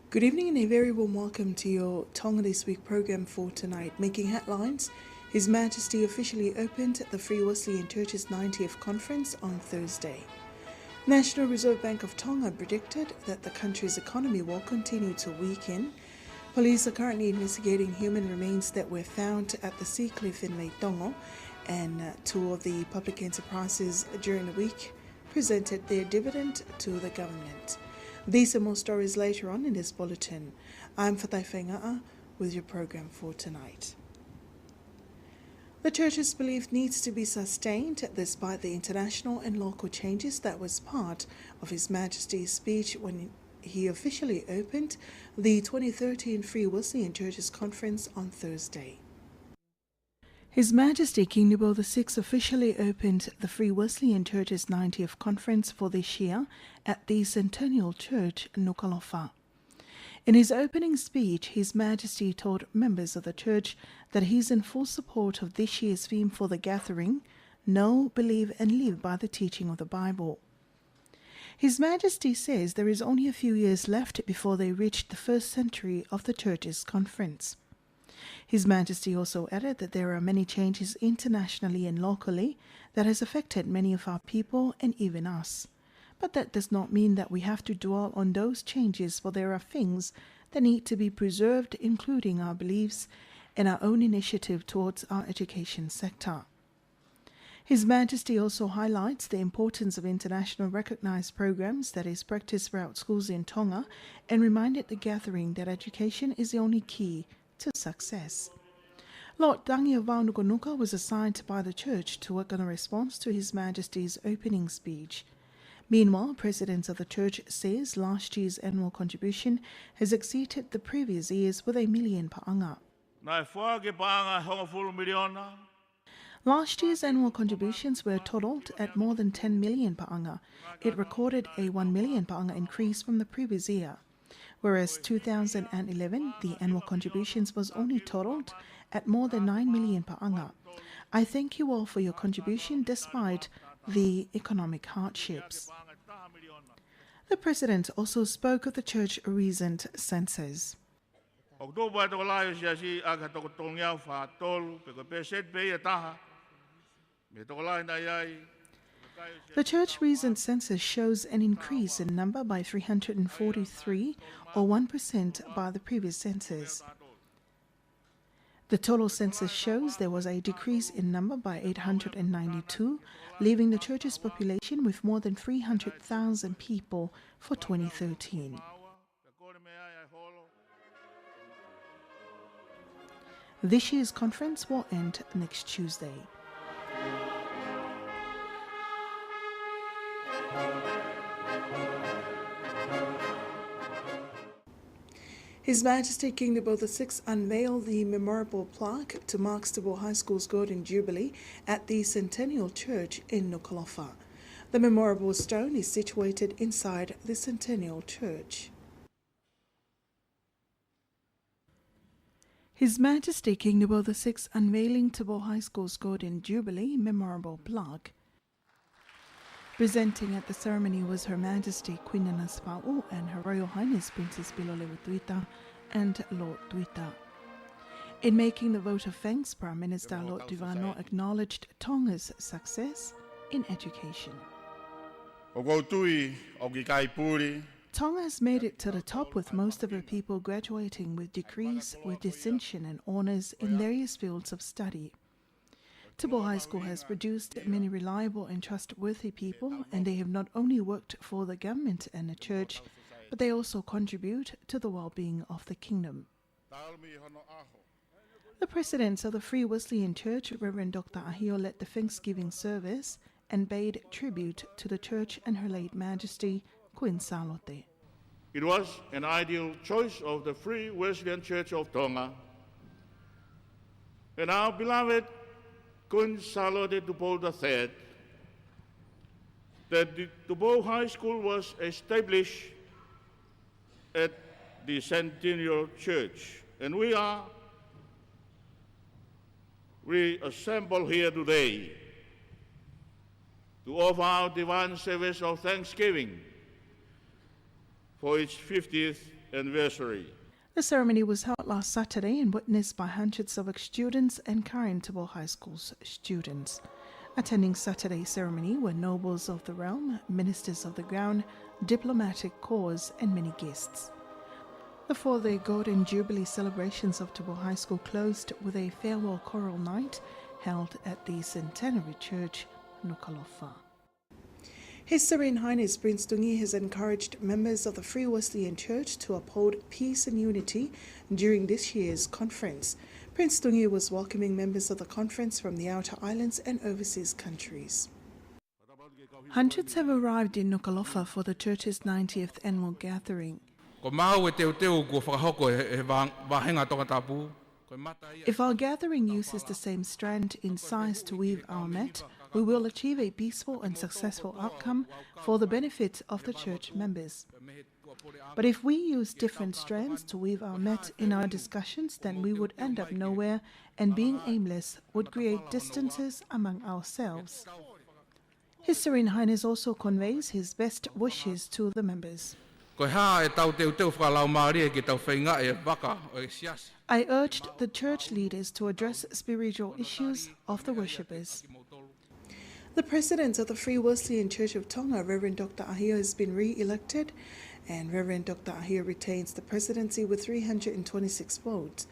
Good evening and a very warm welcome to your Tonga This Week program for tonight. Making headlines, His Majesty officially opened the Free Wesleyan Church's 90th conference on Thursday. National Reserve Bank of Tonga predicted that the country's economy will continue to weaken. Police are currently investigating human remains that were found at the sea cliff in Lake Tonga, and two of the public enterprises during the week presented their dividend to the government. These and more stories later on in this bulletin. I'm Fatai Whaingaa with your program for tonight. The Church's belief needs to be sustained despite the international and local changes that was part of His Majesty's speech when he officially opened the 2013 Free Wesleyan Churches Conference on Thursday. His Majesty King Nubo VI officially opened the Free Wesleyan Church's 90th conference for this year at the Centennial Church, Nuku'alofa. In his opening speech, His Majesty told members of the Church that he is in full support of this year's theme for the gathering, Know, Believe and Live by the Teaching of the Bible. His Majesty says there is only a few years left before they reach the first century of the Church's conference. His Majesty also added that there are many changes internationally and locally that has affected many of our people and even us. But that does not mean that we have to dwell on those changes, for there are things that need to be preserved, including our beliefs and our own initiative towards our education sector. His Majesty also highlights the importance of international recognized programs that is practiced throughout schools in Tonga and reminded the gathering that education is the only key to success. Lord Dangi of Nuku'alofa was assigned by the Church to work on a response to His Majesty's opening speech. Meanwhile, President of the Church says last year's annual contribution has exceeded the previous years with $1 million pa'anga. Last year's annual contributions were totaled at more than 10 million pa'anga. It recorded a 1 million pa'anga increase from the previous year. Whereas 2011, the annual contributions was only totaled at more than 9 million pa'anga. I thank you all for your contribution despite the economic hardships. The President also spoke of the Church recent census. The Church recent census shows an increase in number by 343, or 1% by the previous census. The total census shows there was a decrease in number by 892, leaving the Church's population with more than 300,000 people for 2013. This year's conference will end next Tuesday. His Majesty King Nubo VI unveiled the memorable plaque to mark Stibble High School's Golden Jubilee at the Centennial Church in Nuku'alofa. The memorable stone is situated inside the Centennial Church. His Majesty King Nubo VI unveiling Stibble High School's Golden Jubilee memorable plaque. Presenting at the ceremony was Her Majesty Queen Nanas Pa'u and Her Royal Highness Princess Bilolewa Tuita and Lord Tuita. In making the vote of thanks, Prime Minister Lord Divano acknowledged Tonga's success in education. Tonga has made it to the top with most of her people graduating with degrees with distinction and honours in various fields of study. Stibble High School has produced many reliable and trustworthy people, and they have not only worked for the government and the Church, but they also contribute to the well-being of the kingdom. The President of the Free Wesleyan Church, Reverend Dr. Ahio, led the Thanksgiving service and paid tribute to the Church and Her late Majesty, Queen Salote. It was an ideal choice of the Free Wesleyan Church of Tonga, and our beloved Queen Salote Tupo III, that the Tupo High School was established at the Centennial Church, and we are reassembled here today to offer our divine service of thanksgiving for its 50th anniversary. The ceremony was held last Saturday and witnessed by hundreds of ex-students and current Tabo High School's students. Attending Saturday's ceremony were nobles of the realm, ministers of the ground, diplomatic corps, and many guests. The 4-day Golden Jubilee celebrations of Tabo High School closed with a farewell choral night held at the Centenary Church, Nuku'alofa. His Serene Highness Prince Tungi has encouraged members of the Free Wesleyan Church to uphold peace and unity during this year's conference. Prince Tungi was welcoming members of the conference from the outer islands and overseas countries. Hundreds have arrived in Nuku'alofa for the church's 90th annual gathering. If our gathering uses the same strand in size to weave our mat, we will achieve a peaceful and successful outcome for the benefit of the church members. But if we use different strands to weave our mat in our discussions, then we would end up nowhere, and being aimless would create distances among ourselves. His Serene Highness also conveys his best wishes to the members. I urged the church leaders to address spiritual issues of the worshippers. The president of the Free Wesleyan Church of Tonga, Reverend Dr. Ahia, has been re-elected, and Reverend Dr. Ahia retains the presidency with 326 votes,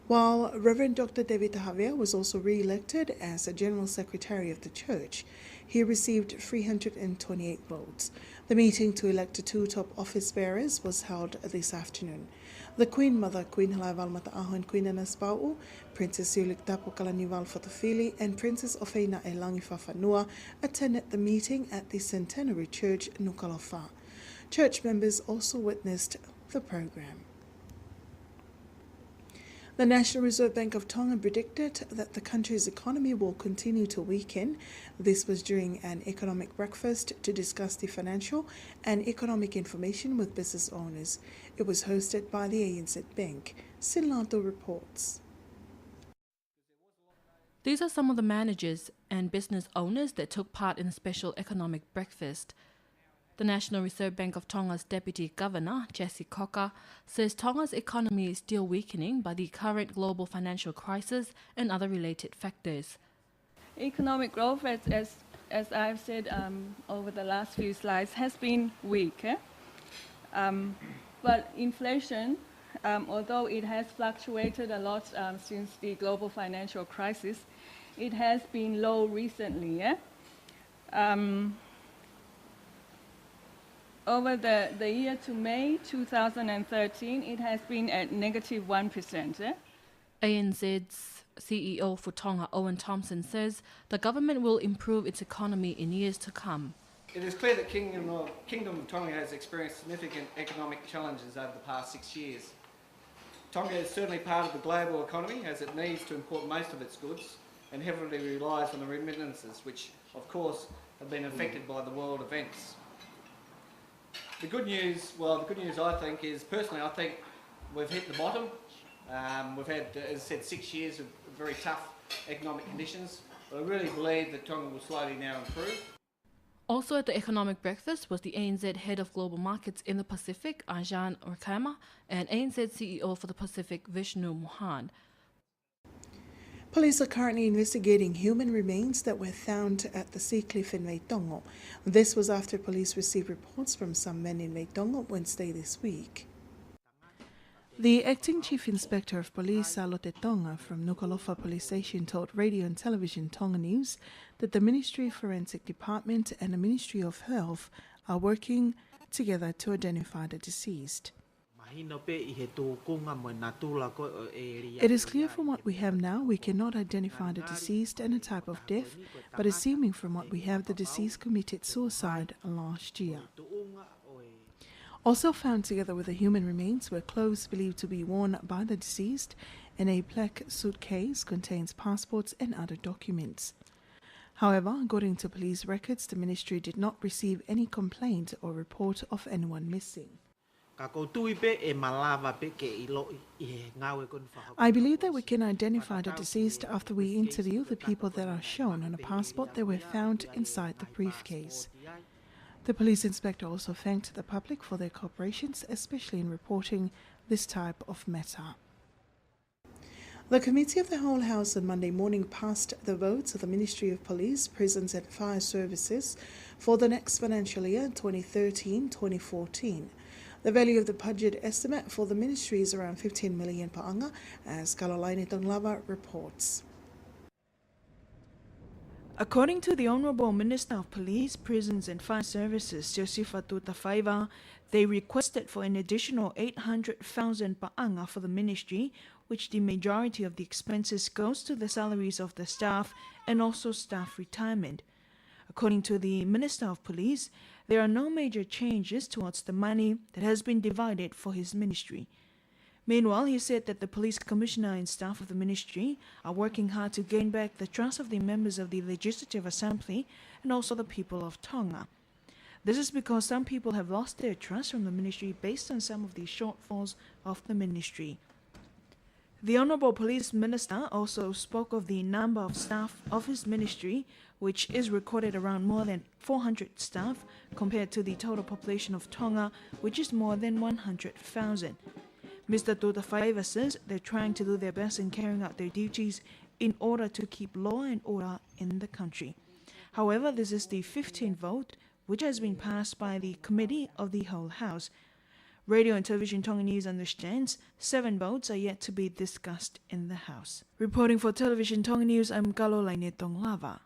while Reverend Dr. David Javier was also re-elected as a General Secretary of the Church. He received 328 votes. The meeting to elect the 2 top office bearers was held this afternoon. The Queen Mother, Queen Halaival Mataaho and Queen Anaspau, Princess Yulik Tapo Kalanival Fatofili, and Princess Ofeina Elangi Fafanua attended the meeting at the Centenary Church, Nuku'alofa. Church members also witnessed the program. The National Reserve Bank of Tonga predicted that the country's economy will continue to weaken. This was during an economic breakfast to discuss the financial and economic information with business owners. It was hosted by the ANZ Bank. Sinlato reports. These are some of the managers and business owners that took part in a special economic breakfast. The National Reserve Bank of Tonga's Deputy Governor, Jesse Cocker, says Tonga's economy is still weakening by the current global financial crisis and other related factors. Economic growth, as I've said over the last few slides, has been weak. But inflation, although it has fluctuated a lot since the global financial crisis, it has been low recently. Over the year to May 2013, it has been at negative 1%. ANZ's CEO for Tonga, Owen Thompson, says the government will improve its economy in years to come. It is clear that Kingdom of Tonga has experienced significant economic challenges over the past 6 years. Tonga is certainly part of the global economy as it needs to import most of its goods and heavily relies on the remittances, which of course have been affected by the world events. The good news I think is, personally, I think we've hit the bottom. We've had, as I said, 6 years of very tough economic conditions, but I really believe that Tonga will slowly now improve. Also at the economic breakfast was the ANZ Head of Global Markets in the Pacific, Arjan Rakama, and ANZ CEO for the Pacific, Vishnu Mohan. Police are currently investigating human remains that were found at the sea cliff in Waitongo. This was after police received reports from some men in Waitongo Wednesday this week. The Acting Chief Inspector of Police, Salote Tonga, from Nuku'alofa Police Station told Radio and Television Tonga News that the Ministry Forensic Department and the Ministry of Health are working together to identify the deceased. It is clear from what we have now, we cannot identify the deceased and the type of death, but assuming from what we have, the deceased committed suicide last year. Also found together with the human remains were clothes believed to be worn by the deceased, and a black suitcase contains passports and other documents. However, according to police records, the ministry did not receive any complaint or report of anyone missing. I believe that we can identify the deceased after we interview the people that are shown on a passport that were found inside the briefcase. The police inspector also thanked the public for their cooperation, especially in reporting this type of matter. The Committee of the Whole House on Monday morning passed the votes of the Ministry of Police, Prisons and Fire Services for the next financial year 2013-2014. The value of the budget estimate for the ministry is around 15 million per anga, as Caroline Tonga reports. According to the Honourable Minister of Police, Prisons and Fire Services, Josefa Tutafaiva, they requested for an additional 800,000 per anga for the ministry, which the majority of the expenses goes to the salaries of the staff and also staff retirement. According to the Minister of Police, there are no major changes towards the money that has been divided for his ministry. Meanwhile, he said that the police commissioner and staff of the ministry are working hard to gain back the trust of the members of the Legislative Assembly and also the people of Tonga. This is because some people have lost their trust from the ministry based on some of the shortfalls of the ministry. The Honourable Police Minister also spoke of the number of staff of his ministry, which is recorded around more than 400 staff compared to the total population of Tonga, which is more than 100,000. Mr. Tutafaiva says they're trying to do their best in carrying out their duties in order to keep law and order in the country. However, this is the 15th vote which has been passed by the Committee of the Whole House. Radio and Television Tonga News understands 7 votes are yet to be discussed in the House. Reporting for Television Tonga News, I'm Caroline Tonga.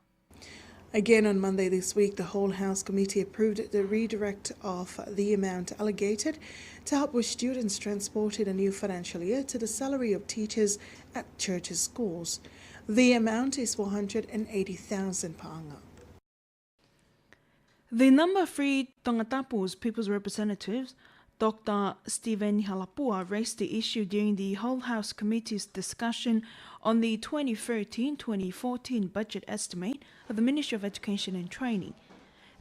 Again on Monday this week, the Whole House Committee approved the redirect of the amount allocated to help with students transported in the new financial year to the salary of teachers at churches' schools. The amount is 480,000 per anga. The number 3 Tongatapu's People's Representatives, Dr. Stephen Halapua, raised the issue during the Whole House Committee's discussion on the 2013-2014 budget estimate of the Ministry of Education and Training.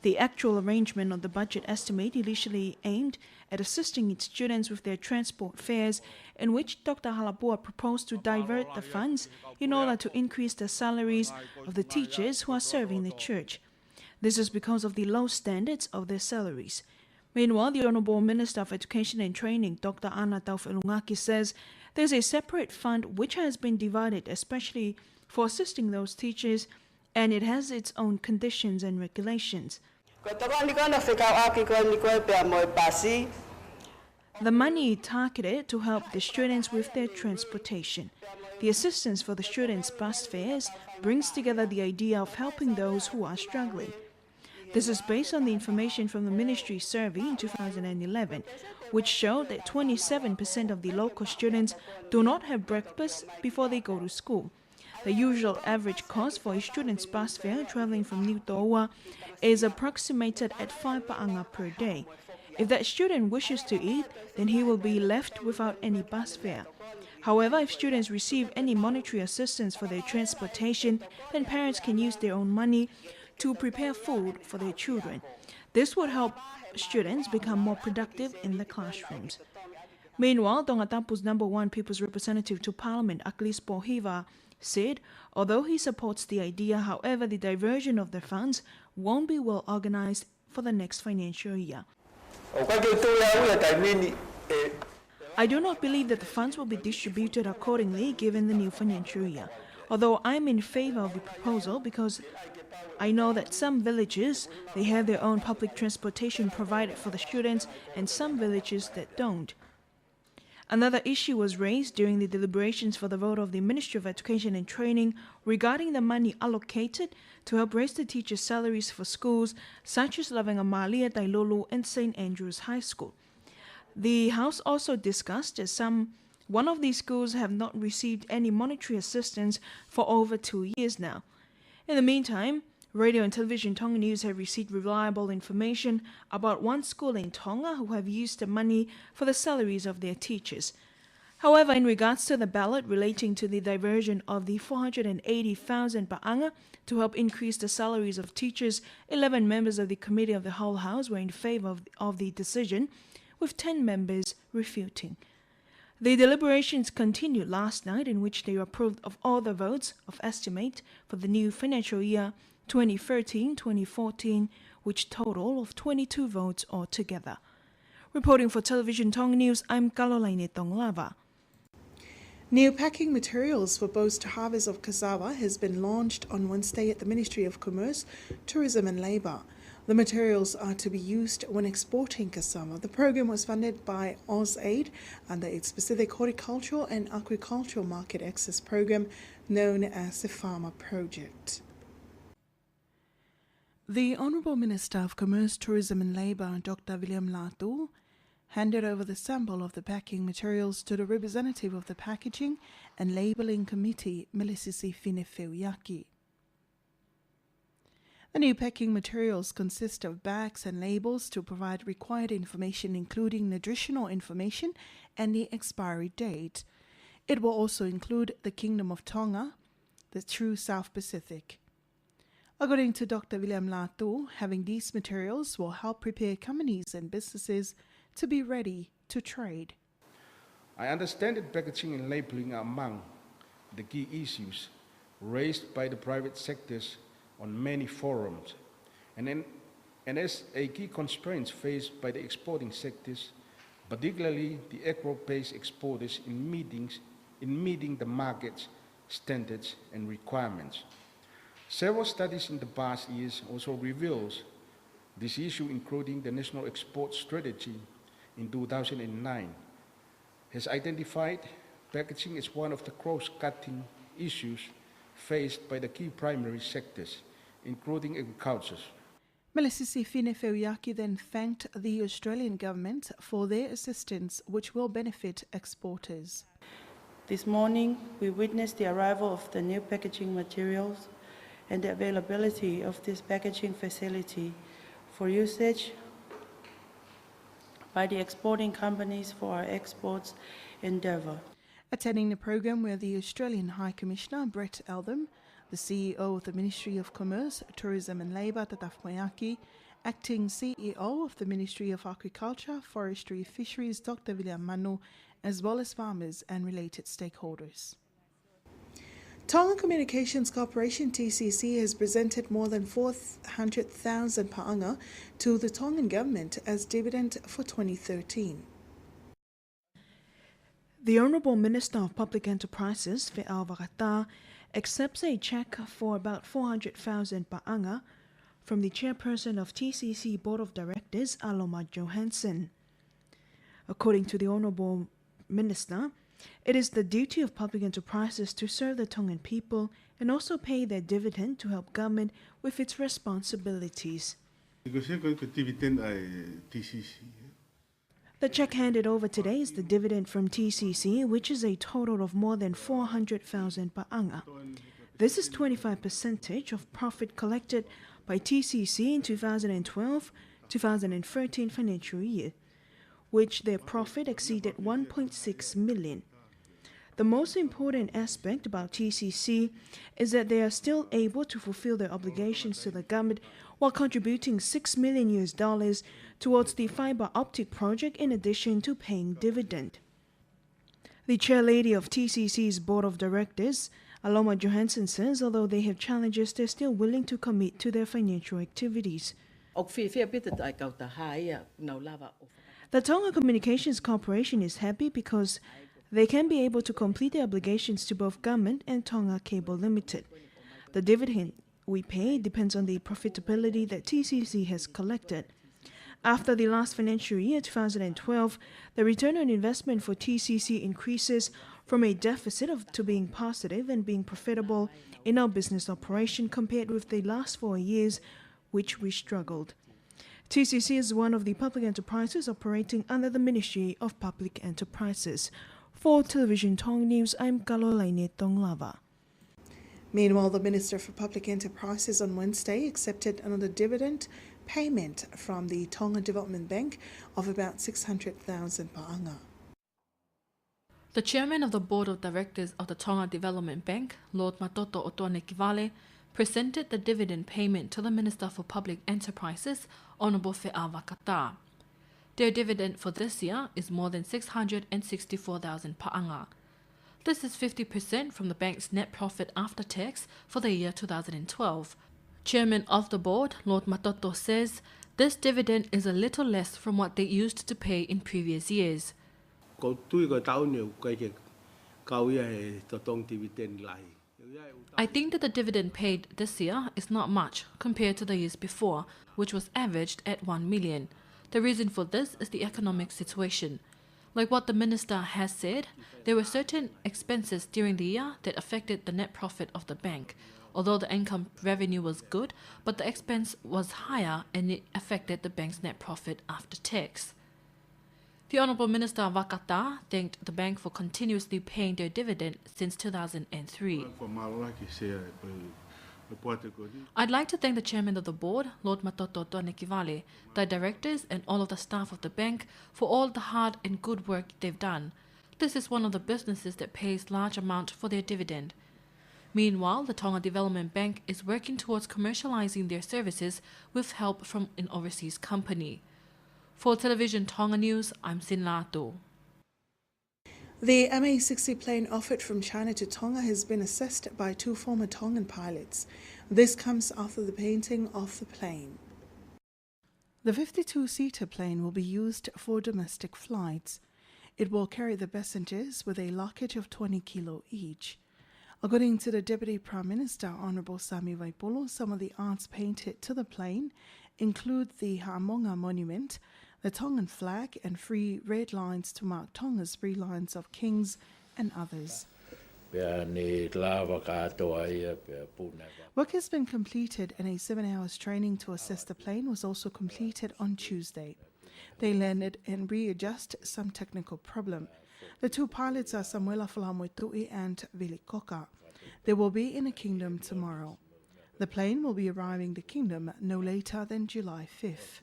The actual arrangement of the budget estimate initially aimed at assisting its students with their transport fares, in which Dr. Halapua proposed to divert the funds in order to increase the salaries of the teachers who are serving the church. This is because of the low standards of their salaries. Meanwhile, the Honourable Minister of Education and Training, Dr. Ana Taufelungaki, says there's a separate fund which has been divided especially for assisting those teachers, and it has its own conditions and regulations. The money targeted to help the students with their transportation. The assistance for the students' bus fares brings together the idea of helping those who are struggling. This is based on the information from the ministry survey in 2011, which showed that 27% of the local students do not have breakfast before they go to school. The usual average cost for a student's bus fare traveling from New Toa is approximated at 5 per anga per day. If that student wishes to eat, then he will be left without any bus fare. However, if students receive any monetary assistance for their transportation, then parents can use their own money to prepare food for their children. This would help students become more productive in the classrooms. Meanwhile, Tongatapu's number 1 People's Representative to Parliament, Aklis Pohiva, said although he supports the idea, however, the diversion of the funds won't be well organized for the next financial year. I do not believe that the funds will be distributed accordingly given the new financial year, although I am in favor of the proposal because I know that some villages, they have their own public transportation provided for the students and some villages that don't. Another issue was raised during the deliberations for the vote of the Ministry of Education and Training regarding the money allocated to help raise the teachers' salaries for schools such as Lavengamalia, Tailolo and St. Andrew's High School. The House also discussed that one of these schools have not received any monetary assistance for over 2 years now. In the meantime, Radio and Television Tonga News have received reliable information about one school in Tonga who have used the money for the salaries of their teachers. However, in regards to the ballot relating to the diversion of the 480,000 per anga to help increase the salaries of teachers, 11 members of the Committee of the Whole House were in favor of the decision, with 10 members refuting. The deliberations continued last night, in which they approved of all the votes of estimate for the new financial year 2013-2014, which total of 22 votes altogether. Reporting for Television Tonga News, I'm Kalolaine Tonglava. New packing materials for post-harvest of cassava has been launched on Wednesday at the Ministry of Commerce, Tourism and Labour. The materials are to be used when exporting cassava. The program was funded by AusAid under its Pacific Horticultural and Agricultural Market Access Program known as the Farmer Project. The Honourable Minister of Commerce, Tourism and Labour, Dr. William Latu, handed over the sample of the packing materials to the representative of the Packaging and Labelling Committee, Melisisi Finefeuyaki. The new packing materials consist of bags and labels to provide required information including nutritional information and the expiry date. It will also include the Kingdom of Tonga, the true South Pacific. According to Dr. William Latu, having these materials will help prepare companies and businesses to be ready to trade. I understand that packaging and labeling are among the key issues raised by the private sectors on many forums, and as a key constraint faced by the exporting sectors, particularly the agro-based exporters in meeting the market's standards and requirements. Several studies in the past years also reveals this issue, including the National Export Strategy in 2009, has identified packaging as one of the cross-cutting issues faced by the key primary sectors, including agriculture. Melisisi Finefeuyaki then thanked the Australian government for their assistance, which will benefit exporters. This morning, we witnessed the arrival of the new packaging materials and the availability of this packaging facility for usage by the exporting companies for our exports endeavour. Attending the program were the Australian High Commissioner Brett Eltham, the CEO of the Ministry of Commerce, Tourism and Labour, Tataf Moeaki, Acting CEO of the Ministry of Agriculture, Forestry, Fisheries, Dr. William Manu, as well as farmers and related stakeholders. Tonga Communications Corporation TCC has presented more than 400,000 pa'anga to the Tongan government as dividend for 2013. The Honourable Minister of Public Enterprises, Fe'ao Vakata, accepts a cheque for about 400,000 pa'anga from the chairperson of TCC Board of Directors, Aloma Johansson. According to the Honourable Minister, it is the duty of public enterprises to serve the Tongan people and also pay their dividend to help government with its responsibilities. The cheque handed over today is the dividend from TCC, which is a total of more than 400,000 pa'anga. This is 25% of profit collected by TCC in 2012-2013 financial year, which their profit exceeded 1.6 million. The most important aspect about TCC is that they are still able to fulfill their obligations to the government while contributing $6 million towards the fiber optic project in addition to paying dividend. The chairlady of TCC's board of directors, Aloma Johansson, says although they have challenges, they're still willing to commit to their financial activities. The Tonga Communications Corporation is happy because they can be able to complete their obligations to both government and Tonga Cable Limited. The dividend we pay depends on the profitability that TCC has collected. After the last financial year, 2012, the return on investment for TCC increases from a deficit to being positive and being profitable in our business operation compared with the last 4 years, which we struggled. TCC is one of the public enterprises operating under the Ministry of Public Enterprises. For Television Tonga News, I'm Kalolaine Tonglava. Meanwhile, the Minister for Public Enterprises on Wednesday accepted another dividend payment from the Tonga Development Bank of about 600,000 pa'anga. The chairman of the board of directors of the Tonga Development Bank, Lord Matoto Otuanekivale, presented the dividend payment to the Minister for Public Enterprises, Honourable Fe'ao Vakata. Their dividend for this year is more than 664,000 pa'anga. This is 50% from the bank's net profit after tax for the year 2012. Chairman of the board, Lord Matoto, says this dividend is a little less from what they used to pay in previous years. I think that the dividend paid this year is not much compared to the years before, which was averaged at 1 million. The reason for this is the economic situation. Like what the minister has said, there were certain expenses during the year that affected the net profit of the bank, although the income revenue was good, but the expense was higher and it affected the bank's net profit after tax. The Honourable Minister Vakata thanked the bank for continuously paying their dividend since 2003. I'd like to thank the chairman of the board, Lord Matoto Tonekivale, the directors and all of the staff of the bank for all the hard and good work they've done. This is one of the businesses that pays large amount for their dividend. Meanwhile, the Tonga Development Bank is working towards commercializing their services with help from an overseas company. For Television Tonga News, I'm Sin Lato. The MA-60 plane offered from China to Tonga has been assessed by 2 former Tongan pilots. This comes after the painting of the plane. The 52-seater plane will be used for domestic flights. It will carry the passengers with a luggage of 20 kilo each. According to the Deputy Prime Minister, Honourable Sami Vaipolo, some of the arts painted to the plane include the Ha'amonga Monument, the Tongan flag, and 3 red lines to mark Tonga's 3 lines of kings and others. Work has been completed and a 7 hours training to assess the plane was also completed on Tuesday. They landed and readjust some technical problem. The 2 pilots are Samuela Falamoitui and Vili Koka. They will be in the kingdom tomorrow. The plane will be arriving the kingdom no later than July 5th.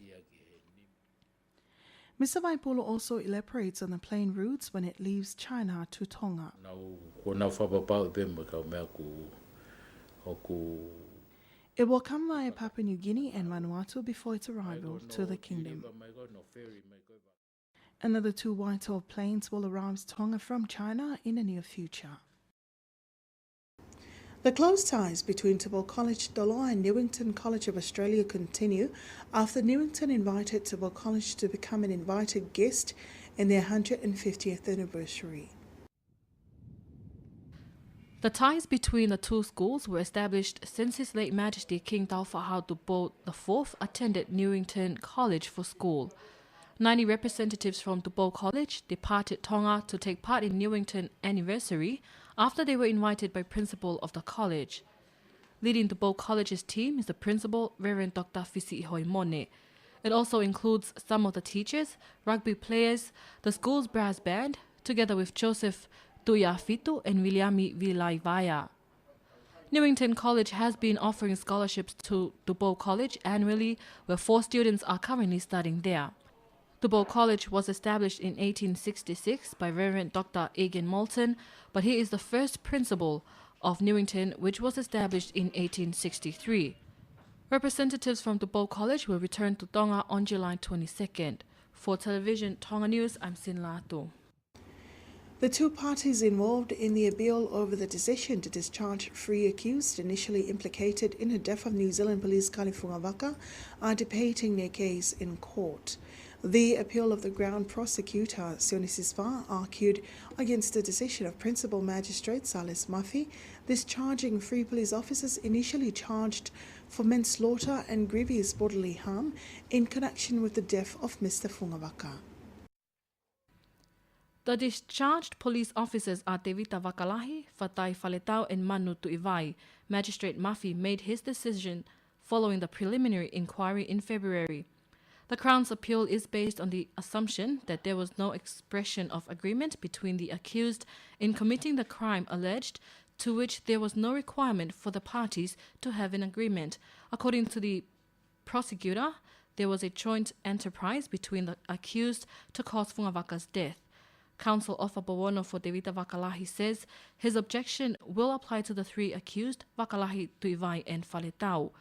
Mr. Vaipolo also elaborates on the plane routes when it leaves China to Tonga. It will come via Papua New Guinea and Vanuatu before its arrival to the kingdom. Another 2 Whitehall planes will arrive to Tonga from China in the near future. The close ties between Tibble College Doloa and Newington College of Australia continue after Newington invited Tibble College to become an invited guest in their 150th anniversary. The ties between the 2 schools were established since His late Majesty King Taufa'ahau Tupou IV attended Newington College for school. 90 representatives from Tupou College departed Tonga to take part in Newington anniversary after they were invited by principal of the college. Leading Tupou College's team is the principal, Reverend Dr. Fisi Hoimone. It also includes some of the teachers, rugby players, the school's brass band, together with Joseph Tuiafitu and Williami Vilaivaya. Newington College has been offering scholarships to Tupou College annually, where 4 students are currently studying there. Tupou College was established in 1866 by Reverend Dr. Egan Moulton, but he is the first principal of Newington, which was established in 1863. Representatives from Tupou College will return to Tonga on July 22nd. For Television Tonga News, I'm Sin Lato. The 2 parties involved in the appeal over the decision to discharge 3 accused initially implicated in the death of New Zealand police Kalifunga Vaka are debating their case in court. The appeal of the Crown Prosecutor, Sione Sisva, argued against the decision of Principal Magistrate Salis Murphy discharging 3 police officers initially charged for manslaughter and grievous bodily harm in connection with the death of Mr. Fungavaka. The discharged police officers are Tevita Vakalahi, Fatai Faletau and Manu Tuivai. Magistrate Murphy made his decision following the preliminary inquiry in February. The Crown's appeal is based on the assumption that there was no expression of agreement between the accused in committing the crime alleged, to which there was no requirement for the parties to have an agreement. According to the prosecutor, there was a joint enterprise between the accused to cause Fungavaka's death. Counsel Ofa Bawono for Devita Vakalahi says his objection will apply to the 3 accused, Vakalahi, Tuivai and Faletau.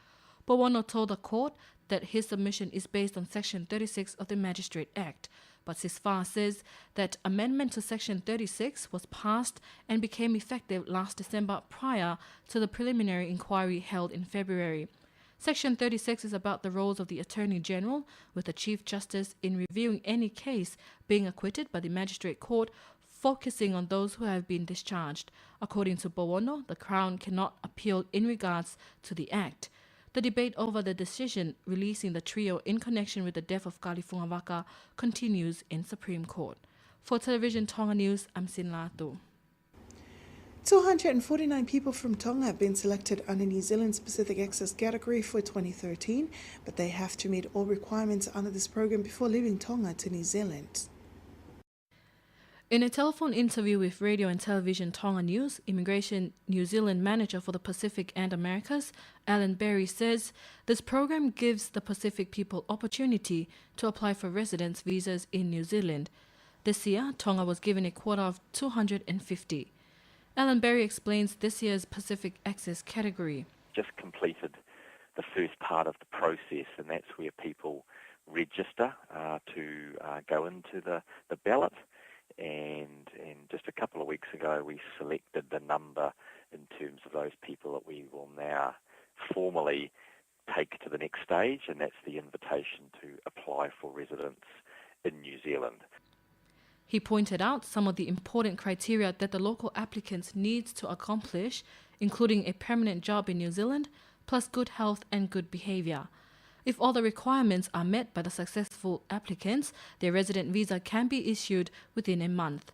Bawono told the court that his submission is based on Section 36 of the Magistrate Act, but Sisva says that amendment to Section 36 was passed and became effective last December prior to the preliminary inquiry held in February. Section 36 is about the roles of the Attorney General, with the Chief Justice in reviewing any case being acquitted by the Magistrate Court, focusing on those who have been discharged. According to Bowono, the Crown cannot appeal in regards to the Act. The debate over the decision releasing the trio in connection with the death of Kalifunga Waka continues in Supreme Court. For Television Tonga News, I'm Sin Latu. 249 people from Tonga have been selected under New Zealand's Pacific Access category for 2013, but they have to meet all requirements under this program before leaving Tonga to New Zealand. In a telephone interview with Radio and Television Tonga News, Immigration New Zealand manager for the Pacific and Americas, Alan Berry, says this program gives the Pacific people opportunity to apply for residence visas in New Zealand. This year, Tonga was given a quota of 250. Alan Berry explains this year's Pacific Access category. Just completed the first part of the process, and that's where people register to go into the ballot. And just a couple of weeks ago, we selected the number in terms of those people that we will now formally take to the next stage, and that's the invitation to apply for residence in New Zealand. He pointed out some of the important criteria that the local applicants need to accomplish, including a permanent job in New Zealand, plus good health and good behaviour. If all the requirements are met by the successful applicants, their resident visa can be issued within a month.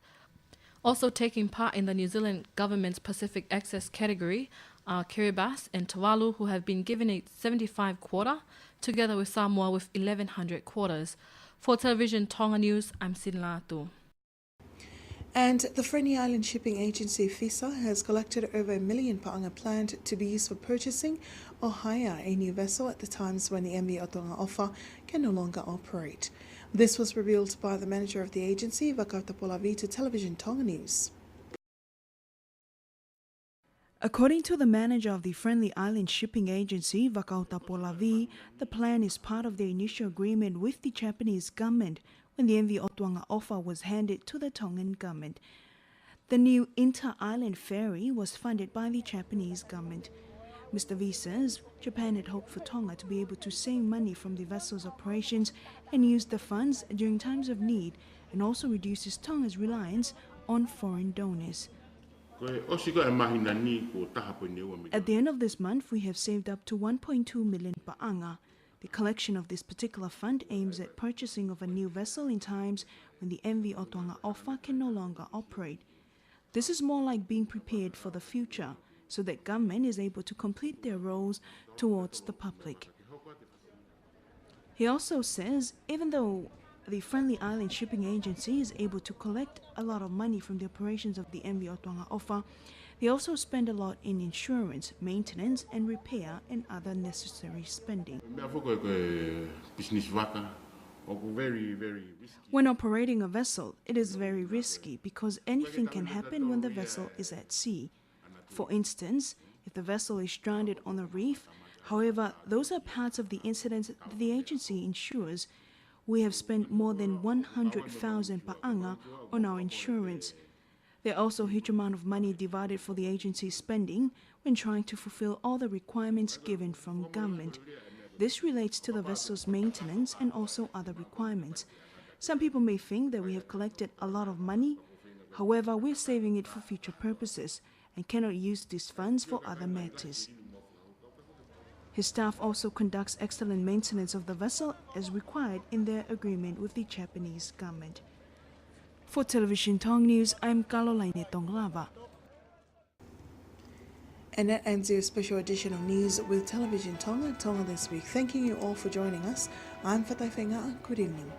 Also taking part in the New Zealand government's Pacific Access category are Kiribati and Tuvalu, who have been given a 75 quota, together with Samoa with 1,100 quotas. For Television Tonga News, I'm Sin Latu. And the Friendly Island shipping agency FISA has collected over 1 million paanga planned to be used for purchasing or hire a new vessel at the times when the MV Tonga offer can no longer operate. This was revealed by the manager of the agency, Vakautapolavi, to Television Tonga News. According to the manager of the Friendly Island shipping agency, Vakautapolavi, the plan is part of the initial agreement with the Japanese government when the MV Otwanga offer was handed to the Tongan government. The new inter-island ferry was funded by the Japanese government. Mr. V says Japan had hoped for Tonga to be able to save money from the vessel's operations and use the funds during times of need, and also reduces Tonga's reliance on foreign donors. At the end of this month, we have saved up to 1.2 million paanga. The collection of this particular fund aims at purchasing of a new vessel in times when the MV Otwanga offer can no longer operate. This is more like being prepared for the future, so that government is able to complete their roles towards the public. He also says even though the Friendly Island shipping agency is able to collect a lot of money from the operations of the MV Otwanga offer, they also spend a lot in insurance, maintenance and repair and other necessary spending. When operating a vessel, it is very risky because anything can happen when the vessel is at sea. For instance, if the vessel is stranded on a reef, however, those are parts of the incidents that the agency insures. We have spent more than 100,000 paanga on our insurance. There are also a huge amount of money divided for the agency's spending when trying to fulfill all the requirements given from government. This relates to the vessel's maintenance and also other requirements. Some people may think that we have collected a lot of money. However, we're saving it for future purposes and cannot use these funds for other matters. His staff also conducts excellent maintenance of the vessel as required in their agreement with the Japanese government. For Television Tonga News, I'm Caroline Tonglava. And that ends your special edition of News with Television Tonga This Week. Thanking you all for joining us. I'm Fatai Whenga. Good evening.